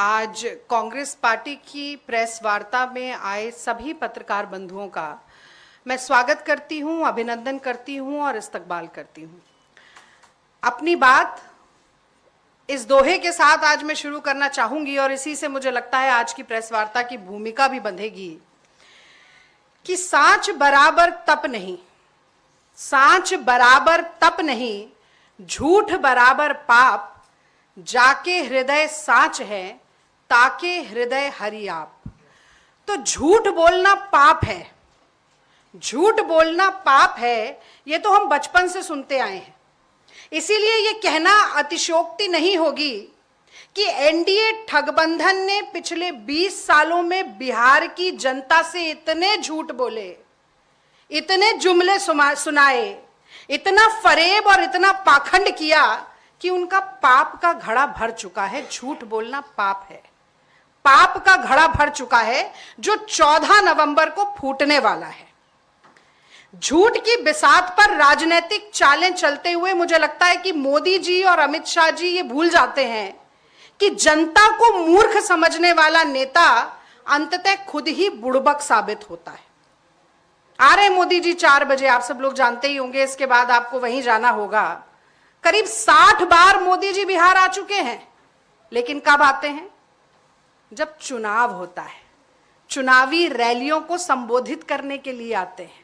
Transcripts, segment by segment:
आज कांग्रेस पार्टी की प्रेस वार्ता में आए सभी पत्रकार बंधुओं का मैं स्वागत करती हूं, अभिनंदन करती हूं और इस्तकबाल करती हूं। अपनी बात इस दोहे के साथ आज मैं शुरू करना चाहूंगी और इसी से मुझे लगता है आज की प्रेस वार्ता की भूमिका भी बंधेगी कि सांच बराबर तप नहीं, सांच बराबर तप नहीं, झूठ बराबर पाप, जाके हृदय सांच है ताके हृदय हरि आप। तो झूठ बोलना पाप है, झूठ बोलना पाप है, ये तो हम बचपन से सुनते आए हैं। इसीलिए ये कहना अतिशयोक्ति नहीं होगी कि एनडीए ठगबंधन ने पिछले 20 सालों में बिहार की जनता से इतने झूठ बोले, इतने जुमले सुनाए, इतना फरेब और इतना पाखंड किया कि उनका पाप का घड़ा भर चुका है। झूठ बोलना पाप है, पाप का घड़ा भर चुका है जो 14 नवंबर को फूटने वाला है। झूठ की बिसात पर राजनीतिक चालें चलते हुए मुझे लगता है कि मोदी जी और अमित शाह जी ये भूल जाते हैं कि जनता को मूर्ख समझने वाला नेता अंततः खुद ही बुड़बक साबित होता है। आ रहे मोदी जी 4 बजे, आप सब लोग जानते ही होंगे, इसके बाद आपको वहीं जाना होगा। करीब 60 बार मोदी जी बिहार आ चुके हैं, लेकिन कब आते हैं? जब चुनाव होता है, चुनावी रैलियों को संबोधित करने के लिए आते हैं।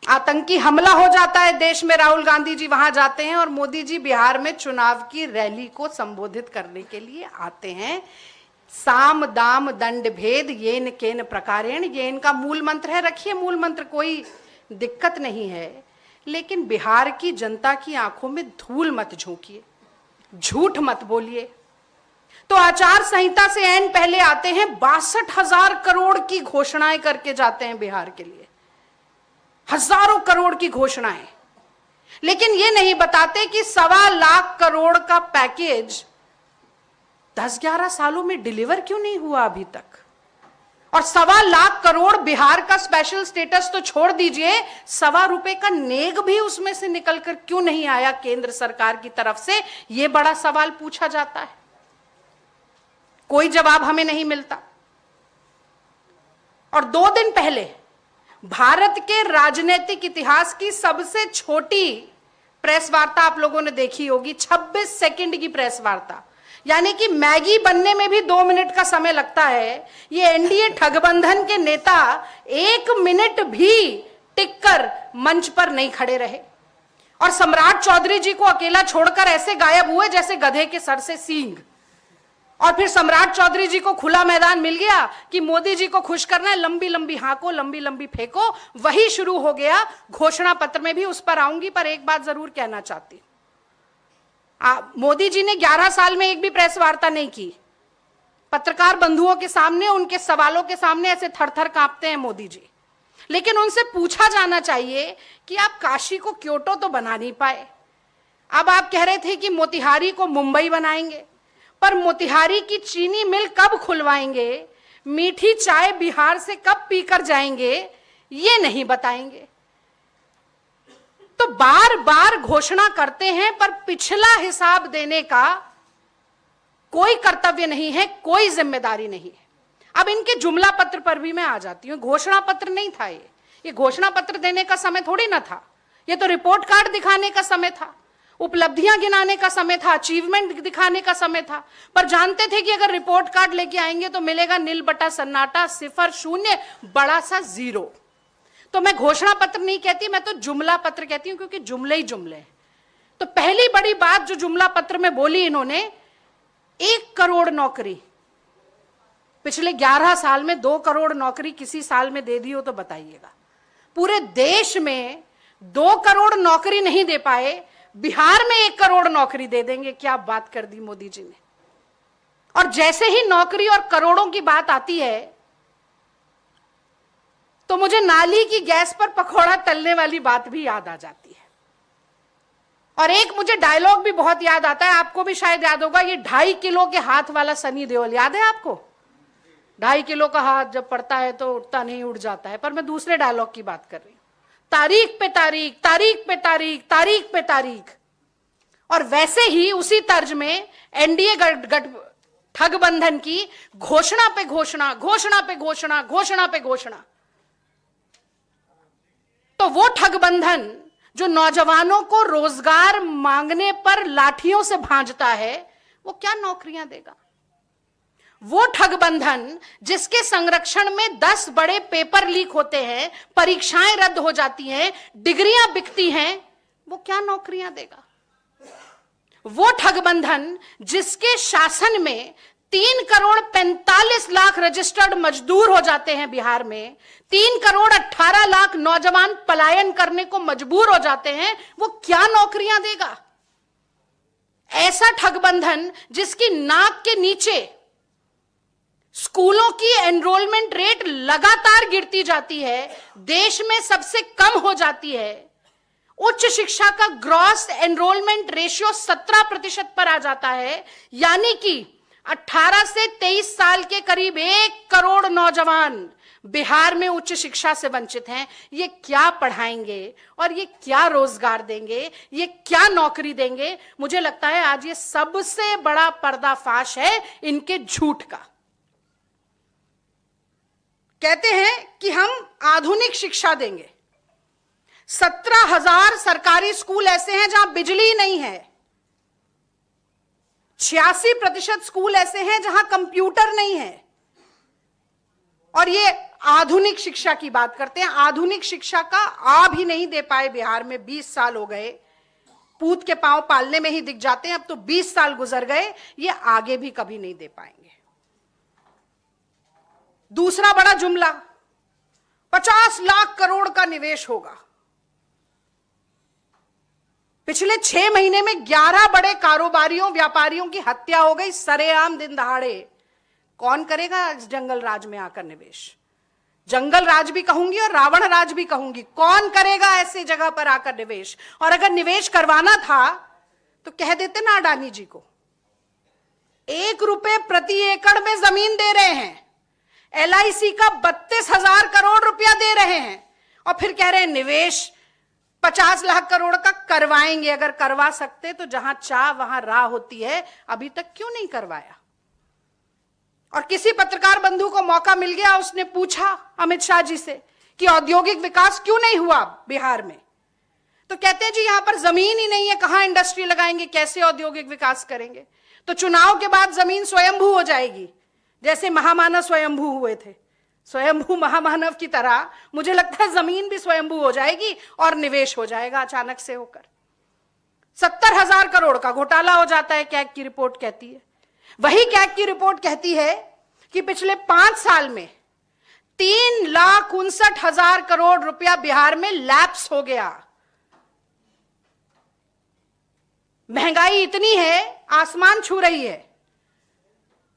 आतंकी हमला हो जाता है देश में, राहुल गांधी जी वहां जाते हैं और मोदी जी बिहार में चुनाव की रैली को संबोधित करने के लिए आते हैं। साम दाम दंड भेद येन केन प्रकारेण, ये इनका मूल मंत्र है। रखिए मूल मंत्र, कोई दिक्कत नहीं है, लेकिन बिहार की जनता की आंखों में धूल मत झोंकिए, झूठ मत बोलिए। तो आचार संहिता से ऐन पहले आते हैं, 62,000 करोड़ की घोषणाएं करके जाते हैं बिहार के लिए, हजारों करोड़ की घोषणाएं, लेकिन ये नहीं बताते कि 1.25 लाख करोड़ का पैकेज 10-11 सालों में डिलीवर क्यों नहीं हुआ अभी तक। और 1.25 लाख करोड़ बिहार का स्पेशल स्टेटस तो छोड़ दीजिए, ₹1.25 का नेग भी उसमें से निकलकर क्यों नहीं आया केंद्र सरकार की तरफ से, यह बड़ा सवाल पूछा जाता है। कोई जवाब हमें नहीं मिलता। और 2 दिन पहले भारत के राजनीतिक इतिहास की सबसे छोटी प्रेस वार्ता आप लोगों ने देखी होगी, 26 सेकंड की प्रेस वार्ता, यानी कि मैगी बनने में भी 2 मिनट का समय लगता है। ये एनडीए ठगबंधन के नेता 1 मिनट भी टिककर मंच पर नहीं खड़े रहे और सम्राट चौधरी जी को अकेला छोड़कर ऐसे गायब हुए जैसे गधे के सर से सींग। और फिर सम्राट चौधरी जी को खुला मैदान मिल गया कि मोदी जी को खुश करना है, लंबी लंबी हाँको, लंबी लंबी फेंको, वही शुरू हो गया। घोषणा पत्र में भी उस पर आऊंगी, पर एक बात जरूर कहना चाहती हूं, मोदी जी ने 11 साल में एक भी प्रेस वार्ता नहीं की। पत्रकार बंधुओं के सामने, उनके सवालों के सामने ऐसे थर-थर कांपते हैं मोदी जी। लेकिन उनसे पूछा जाना चाहिए कि आप काशी को क्योटो तो बना नहीं पाए। अब आप कह रहे थे कि मोतिहारी को मुंबई बनाएंगे, पर मोतिहारी की चीनी मिल कब खुलवाएंगे, मीठी चाय बिहार से कब पीकर जाएंगे, ये नहीं बताएंगे। तो बार बार घोषणा करते हैं, पर पिछला हिसाब देने का कोई कर्तव्य नहीं है, कोई जिम्मेदारी नहीं है। अब इनके जुमला पत्र पर भी मैं आ जाती हूं। घोषणा पत्र नहीं था ये घोषणा पत्र देने का समय थोड़ी ना था, ये तो रिपोर्ट कार्ड दिखाने का समय था, उपलब्धियां गिनाने का समय था, अचीवमेंट दिखाने का समय था। पर जानते थे कि अगर रिपोर्ट कार्ड लेके आएंगे तो मिलेगा नील बटा सन्नाटा, 0 0 बड़ा सा 0। तो मैं घोषणा पत्र नहीं कहती, मैं तो जुमला पत्र कहती हूं, क्योंकि जुमले ही जुमले हैं। तो पहली बड़ी बात जो जुमला पत्र में बोली इन्होंने, 1 करोड़ नौकरी। पिछले 11 साल में 2 करोड़ नौकरी किसी साल में दे दी हो तो बताइएगा। पूरे देश में 2 करोड़ नौकरी नहीं दे पाए, बिहार में 1 करोड़ नौकरी दे देंगे। क्या बात कर दी मोदी जी ने। और जैसे ही नौकरी और करोड़ों की बात आती है तो मुझे नाली की गैस पर पकौड़ा तलने वाली बात भी याद आ जाती है। और एक मुझे डायलॉग भी बहुत याद आता है, आपको भी शायद याद होगा, ये 2.5 किलो के हाथ वाला सनी देओल, याद है आपको? 2.5 किलो का हाथ जब पड़ता है तो उठता नहीं, उड़ जाता है। पर मैं दूसरे डायलॉग की बात कर रही हूं। तारीख पे तारीख, तारीख पे तारीख, तारीख पे तारीख, और वैसे ही उसी तर्ज में एनडीए ठगबंधन की घोषणा पे घोषणा, घोषणा पे घोषणा, घोषणा पे घोषणा। तो वो ठगबंधन जो नौजवानों को रोजगार मांगने पर लाठियों से भांजता है, वो क्या नौकरियां देगा? वो ठगबंधन जिसके संरक्षण में 10 बड़े पेपर लीक होते हैं, परीक्षाएं रद्द हो जाती हैं, डिग्रियां बिकती हैं, वो क्या नौकरियां देगा? वो ठगबंधन जिसके शासन में 3,45,00,000 रजिस्टर्ड मजदूर हो जाते हैं बिहार में, 3,18,00,000 नौजवान पलायन करने को मजबूर हो जाते हैं, वो क्या नौकरियां देगा? ऐसा ठगबंधन जिसकी नाक के नीचे स्कूलों की एनरोलमेंट रेट लगातार गिरती जाती है, देश में सबसे कम हो जाती है, उच्च शिक्षा का ग्रॉस एनरोलमेंट रेशियो 17% पर आ जाता है, यानी कि 18 से 23 साल के करीब 1 करोड़ नौजवान बिहार में उच्च शिक्षा से वंचित हैं। ये क्या पढ़ाएंगे और ये क्या रोजगार देंगे, ये क्या नौकरी देंगे? मुझे लगता है आज ये सबसे बड़ा पर्दाफाश है इनके झूठ का। कहते हैं कि हम आधुनिक शिक्षा देंगे। 17,000 सरकारी स्कूल ऐसे हैं जहां बिजली नहीं है, 86% स्कूल ऐसे हैं जहां कंप्यूटर नहीं है, और ये आधुनिक शिक्षा की बात करते हैं। आधुनिक शिक्षा का आ भी नहीं दे पाए बिहार में, 20 साल हो गए, पूत के पांव पालने में ही दिख जाते हैं, अब तो 20 साल गुजर गए, ये आगे भी कभी नहीं दे पाएंगे। दूसरा बड़ा जुमला, 50 लाख करोड़ का निवेश होगा। पिछले 6 महीने में 11 बड़े कारोबारियों, व्यापारियों की हत्या हो गई सरेआम, दिन दहाड़े। कौन करेगा इस जंगल राज में आकर निवेश? जंगल राज भी कहूंगी और रावण राज भी कहूंगी। कौन करेगा ऐसी जगह पर आकर निवेश? और अगर निवेश करवाना था तो कह देते ना अडानी जी को। 1 रुपए प्रति एकड़ में जमीन दे रहे हैं, LIC का 32,000 करोड़ रुपया दे रहे हैं, और फिर कह रहे हैं निवेश 50 लाख करोड़ का करवाएंगे। अगर करवा सकते तो जहां चाह वहां राह होती है, अभी तक क्यों नहीं करवाया? और किसी पत्रकार बंधु को मौका मिल गया, उसने पूछा अमित शाह जी से कि औद्योगिक विकास क्यों नहीं हुआ बिहार में, तो कहते हैं जी यहां पर जमीन ही नहीं है, कहां इंडस्ट्री लगाएंगे, कैसे औद्योगिक विकास करेंगे? तो चुनाव के बाद जमीन स्वयंभू हो जाएगी, जैसे महामानव स्वयंभू हुए थे। स्वयंभू महामानव की तरह मुझे लगता है जमीन भी स्वयंभू हो जाएगी और निवेश हो जाएगा अचानक से होकर। 70,000 करोड़ का घोटाला हो जाता है, कैग की रिपोर्ट कहती है। वही कैग की रिपोर्ट कहती है कि पिछले 5 साल में 3,59,000 करोड़ रुपया बिहार में लैप्स हो गया। महंगाई इतनी है, आसमान छू रही है।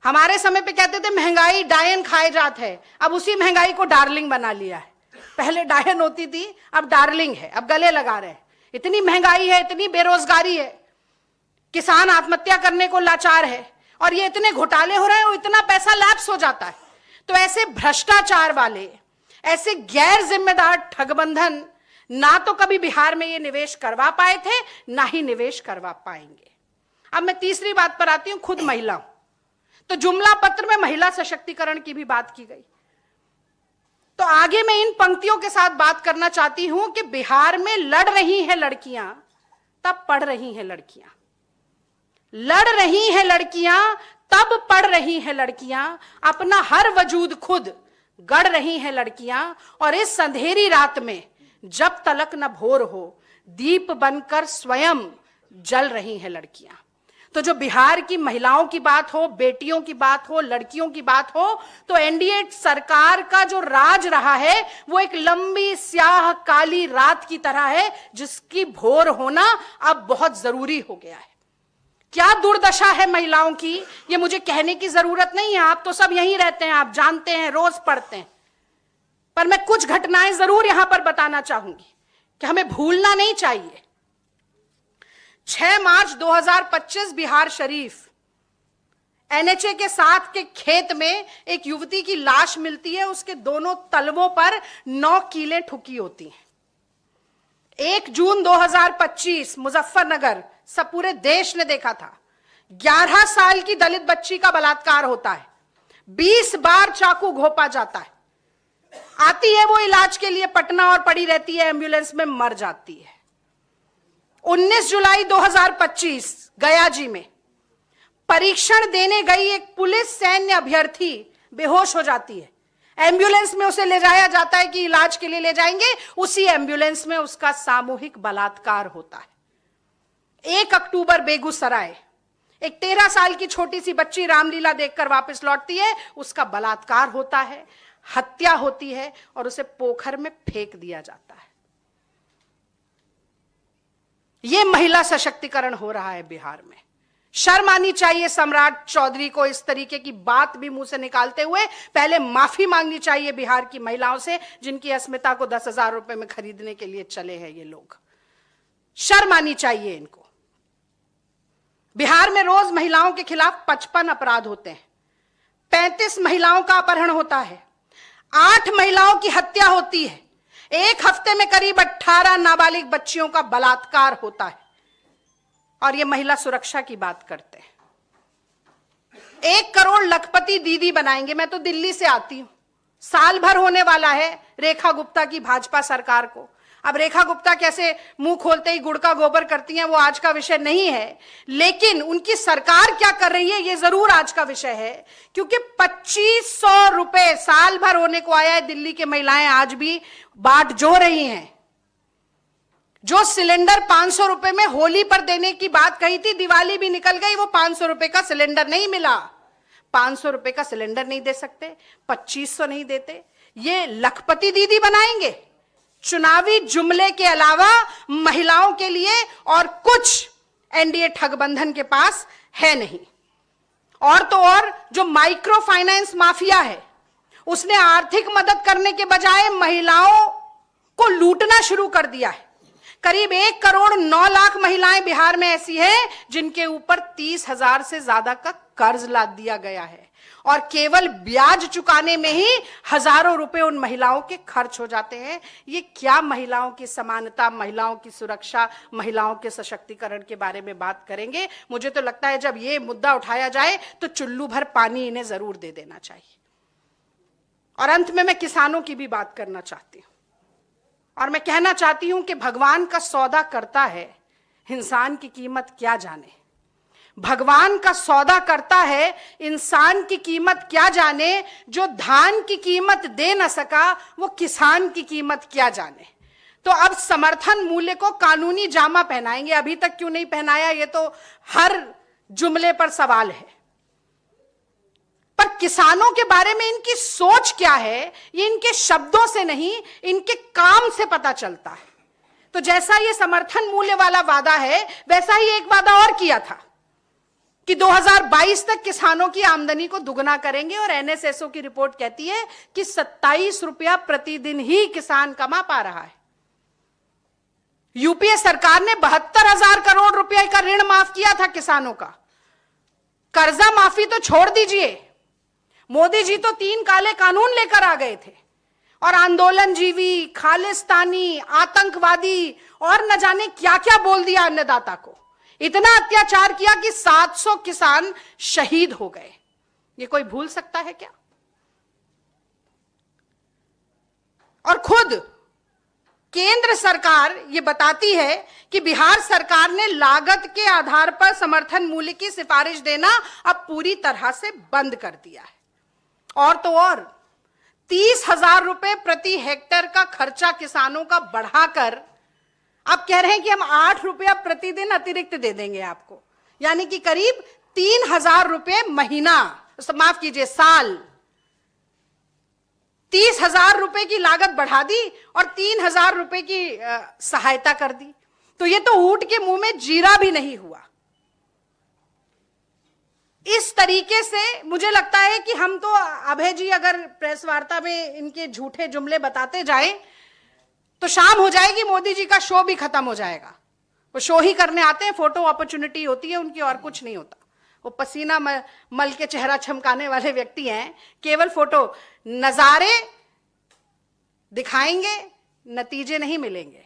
हमारे समय पे कहते थे महंगाई डायन खाए जात है, अब उसी महंगाई को डार्लिंग बना लिया है। पहले डायन होती थी, अब डार्लिंग है, अब गले लगा रहे हैं। इतनी महंगाई है, इतनी बेरोजगारी है, किसान आत्महत्या करने को लाचार है, और ये इतने घोटाले हो रहे हैं और इतना पैसा लैप्स हो जाता है। तो ऐसे भ्रष्टाचार वाले, ऐसे गैर जिम्मेदार ठगबंधन ना तो कभी बिहार में ये निवेश करवा पाए थे, ना ही निवेश करवा पाएंगे। अब मैं तीसरी बात पर आती हूं, खुद महिला। तो जुमला पत्र में महिला सशक्तिकरण की भी बात की गई। तो आगे मैं इन पंक्तियों के साथ बात करना चाहती हूं कि बिहार में लड़ रही हैं लड़कियां तब पढ़ रही हैं लड़कियां, लड़ रही हैं लड़कियां तब पढ़ रही हैं लड़कियां, अपना हर वजूद खुद गढ़ रही हैं लड़कियां, और इस अंधेरी रात में जब तलक न भोर हो, दीप बनकर स्वयं जल रही हैं लड़कियां। तो जो बिहार की महिलाओं की बात हो, बेटियों की बात हो, लड़कियों की बात हो, तो एनडीए सरकार का जो राज रहा है वो एक लंबी स्याह काली रात की तरह है, जिसकी भोर होना अब बहुत जरूरी हो गया है। क्या दुर्दशा है महिलाओं की, ये मुझे कहने की जरूरत नहीं है, आप तो सब यहीं रहते हैं, आप जानते हैं, रोज पढ़ते हैं। पर मैं कुछ घटनाएं जरूर यहां पर बताना चाहूंगी कि हमें भूलना नहीं चाहिए। 6 मार्च 2025 बिहार शरीफ NHA के साथ के खेत में एक युवती की लाश मिलती है, उसके दोनों तलवों पर 9 कीलें ठुकी होती हैं। 1 जून 2025 मुजफ्फरनगर सब पूरे देश ने देखा था। 11 साल की दलित बच्ची का बलात्कार होता है, 20 बार चाकू घोंपा जाता है, आती है वो इलाज के लिए पटना और पड़ी रहती है, एम्बुलेंस में मर जाती है। 19 जुलाई 2025 गयाजी में परीक्षण देने गई एक पुलिस सैन्य अभ्यर्थी बेहोश हो जाती है, एम्बुलेंस में उसे ले जाया जाता है कि इलाज के लिए ले जाएंगे, उसी एम्बुलेंस में उसका सामूहिक बलात्कार होता है। 1 अक्टूबर बेगूसराय एक 13 साल की छोटी सी बच्ची रामलीला देखकर वापस लौटती है, उसका बलात्कार होता है, हत्या होती है और उसे पोखर में फेंक दिया जाता है। यह महिला सशक्तिकरण हो रहा है बिहार में। शर्म आनी चाहिए सम्राट चौधरी को इस तरीके की बात भी मुंह से निकालते हुए। पहले माफी मांगनी चाहिए बिहार की महिलाओं से, जिनकी अस्मिता को 10,000 रुपए में खरीदने के लिए चले हैं ये लोग। शर्म आनी चाहिए इनको। बिहार में रोज महिलाओं के खिलाफ 55 अपराध होते हैं, 35 महिलाओं का अपहरण होता है, 8 महिलाओं की हत्या होती है, एक हफ्ते में करीब 18 नाबालिग बच्चियों का बलात्कार होता है। और ये महिला सुरक्षा की बात करते हैं। 1 करोड़ लखपति दीदी बनाएंगे। मैं तो दिल्ली से आती हूं, साल भर होने वाला है रेखा गुप्ता की भाजपा सरकार को। अब रेखा गुप्ता कैसे मुंह खोलते ही गुड़ का गोबर करती हैं वो आज का विषय नहीं है, लेकिन उनकी सरकार क्या कर रही है ये जरूर आज का विषय है। क्योंकि 2500 रुपए साल भर होने को आया है, दिल्ली की महिलाएं आज भी बाट जो रही हैं। जो सिलेंडर 500 रुपए में होली पर देने की बात कही थी, दिवाली भी निकल गई, वो 500 रुपए का सिलेंडर नहीं मिला। 500 रुपए का सिलेंडर नहीं दे सकते, 2500 नहीं देते, ये लखपति दीदी बनाएंगे। चुनावी जुमले के अलावा महिलाओं के लिए और कुछ एनडीए ठगबंधन के पास है नहीं। और तो और जो माइक्रो फाइनेंस माफिया है, उसने आर्थिक मदद करने के बजाय महिलाओं को लूटना शुरू कर दिया है। करीब 1 करोड़ 9 लाख महिलाएं बिहार में ऐसी हैं जिनके ऊपर 30,000 से ज्यादा का कर्ज लाद दिया गया है और केवल ब्याज चुकाने में ही हजारों रुपए उन महिलाओं के खर्च हो जाते हैं। ये क्या महिलाओं की समानता, महिलाओं की सुरक्षा, महिलाओं के सशक्तिकरण के बारे में बात करेंगे? मुझे तो लगता है जब ये मुद्दा उठाया जाए तो चुल्लू भर पानी इन्हें जरूर दे देना चाहिए। और अंत में मैं किसानों की भी बात करना चाहती हूं और मैं कहना चाहती हूं कि भगवान का सौदा करता है, इंसान की कीमत क्या जाने। भगवान का सौदा करता है, इंसान की कीमत क्या जाने। जो धान की कीमत दे न सका वो किसान की कीमत क्या जाने। तो अब समर्थन मूल्य को कानूनी जामा पहनाएंगे। अभी तक क्यों नहीं पहनाया, ये तो हर जुमले पर सवाल है। पर किसानों के बारे में इनकी सोच क्या है, ये इनके शब्दों से नहीं, इनके काम से पता चलता है। तो जैसा ये समर्थन मूल्य वाला वादा है, वैसा ही एक वादा और किया था कि 2022 तक किसानों की आमदनी को दुगना करेंगे। और एनएसएसओ की रिपोर्ट कहती है कि 27 रुपया प्रतिदिन ही किसान कमा पा रहा है। यूपीए सरकार ने 72,000 करोड़ रुपए का ऋण माफ किया था किसानों का। कर्जा माफी तो छोड़ दीजिए, मोदी जी तो 3 काले कानून लेकर आ गए थे और आंदोलनजीवी, खालिस्तानी, आतंकवादी और न जाने क्या क्या बोल दिया अन्नदाता को। इतना अत्याचार किया कि 700 किसान शहीद हो गए। ये कोई भूल सकता है क्या? और खुद केंद्र सरकार ये बताती है कि बिहार सरकार ने लागत के आधार पर समर्थन मूल्य की सिफारिश देना अब पूरी तरह से बंद कर दिया है। और तो और 30,000 रुपए प्रति हेक्टेयर का खर्चा किसानों का बढ़ाकर अब कह रहे हैं कि हम 8 रुपया प्रतिदिन अतिरिक्त दे देंगे आपको, यानी कि करीब 3,000 रुपए महीना, माफ कीजिए साल। 30,000 रुपए की लागत बढ़ा दी और 3,000 रुपए की सहायता कर दी। तो ये तो ऊंट के मुंह में जीरा भी नहीं हुआ। इस तरीके से मुझे लगता है कि हम तो अभय जी अगर प्रेस वार्ता में इनके झूठे जुमले बताते जाएं तो शाम हो जाएगी, मोदी जी का शो भी खत्म हो जाएगा। वो शो ही करने आते हैं, फोटो अपॉर्चुनिटी होती है उनकी और कुछ नहीं होता। वो पसीना मल के चेहरा चमकाने वाले व्यक्ति हैं, केवल फोटो नजारे दिखाएंगे, नतीजे नहीं मिलेंगे,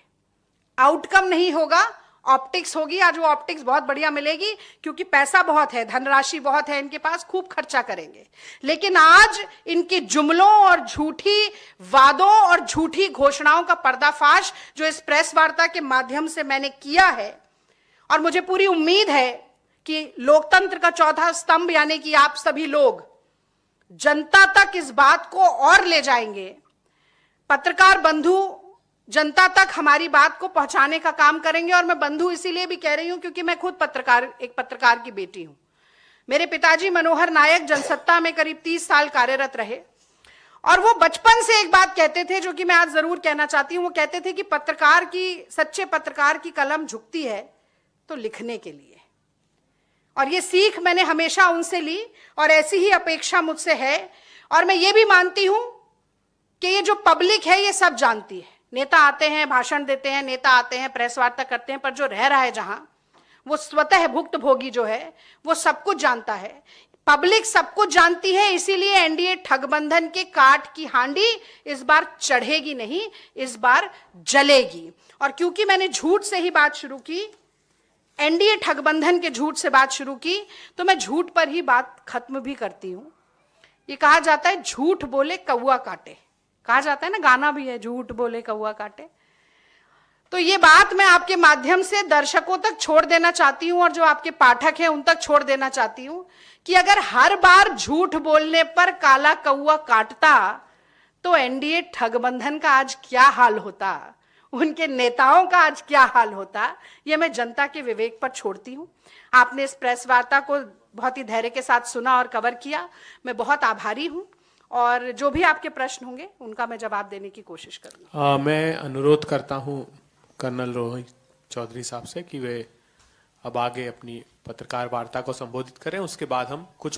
आउटकम नहीं होगा ऑप्टिक्स होगी, आज वो ऑप्टिक्स बहुत बढ़िया मिलेगी क्योंकि पैसा बहुत है, धनराशि बहुत है इनके पास, खूब खर्चा करेंगे। लेकिन आज इनके जुमलों और झूठी वादों और झूठी घोषणाओं का पर्दाफाश जो इस प्रेस वार्ता के माध्यम से मैंने किया है, और मुझे पूरी उम्मीद है कि लोकतंत्र का चौथा स्तंभ यानी कि आप सभी लोग जनता तक इस बात को और ले जाएंगे। पत्रकार बंधु जनता तक हमारी बात को पहुंचाने का काम करेंगे। और मैं बंधु इसीलिए भी कह रही हूं क्योंकि मैं खुद एक पत्रकार की बेटी हूं। मेरे पिताजी मनोहर नायक जनसत्ता में करीब 30 साल कार्यरत रहे, और वो बचपन से एक बात कहते थे जो कि मैं आज जरूर कहना चाहती हूं। वो कहते थे कि सच्चे पत्रकार की कलम झुकती है तो लिखने के लिए। और ये सीख मैंने हमेशा उनसे ली और ऐसी ही अपेक्षा मुझसे है। और मैं ये भी मानती हूं कि ये जो पब्लिक है ये सब जानती है। नेता आते हैं, भाषण देते हैं, नेता आते हैं, प्रेस वार्ता करते हैं, पर जो रह रहा है जहां, वो स्वतः भुक्तभोगी जो है वो सब कुछ जानता है। पब्लिक सब कुछ जानती है, इसीलिए एनडीए ठगबंधन के काट की हांडी इस बार चढ़ेगी नहीं, इस बार जलेगी। और क्योंकि मैंने झूठ से ही बात शुरू की, एनडीए ठगबंधन के झूठ से बात शुरू की, तो मैं झूठ पर ही बात खत्म भी करती हूं। ये कहा जाता है झूठ बोले कौवा काटे, कहा जाता है ना, गाना भी है, झूठ बोले कौवा काटे। तो ये बात मैं आपके माध्यम से दर्शकों तक छोड़ देना चाहती हूं और जो आपके पाठक हैं उन तक छोड़ देना चाहती हूं कि अगर हर बार झूठ बोलने पर काला कौवा काटता तो एनडीए ठगबंधन का आज क्या हाल होता, उनके नेताओं का आज क्या हाल होता, ये मैं जनता के विवेक पर छोड़ती हूं। आपने इस प्रेस वार्ता को बहुत ही धैर्य के साथ सुना और कवर किया, मैं बहुत आभारी हूं। और जो भी आपके प्रश्न होंगे उनका मैं जवाब देने की कोशिश करूंगी। मैं अनुरोध करता हूं कर्नल रोहित चौधरी साहब से कि वे अब आगे अपनी पत्रकार वार्ता को संबोधित करें। उसके बाद हम कुछ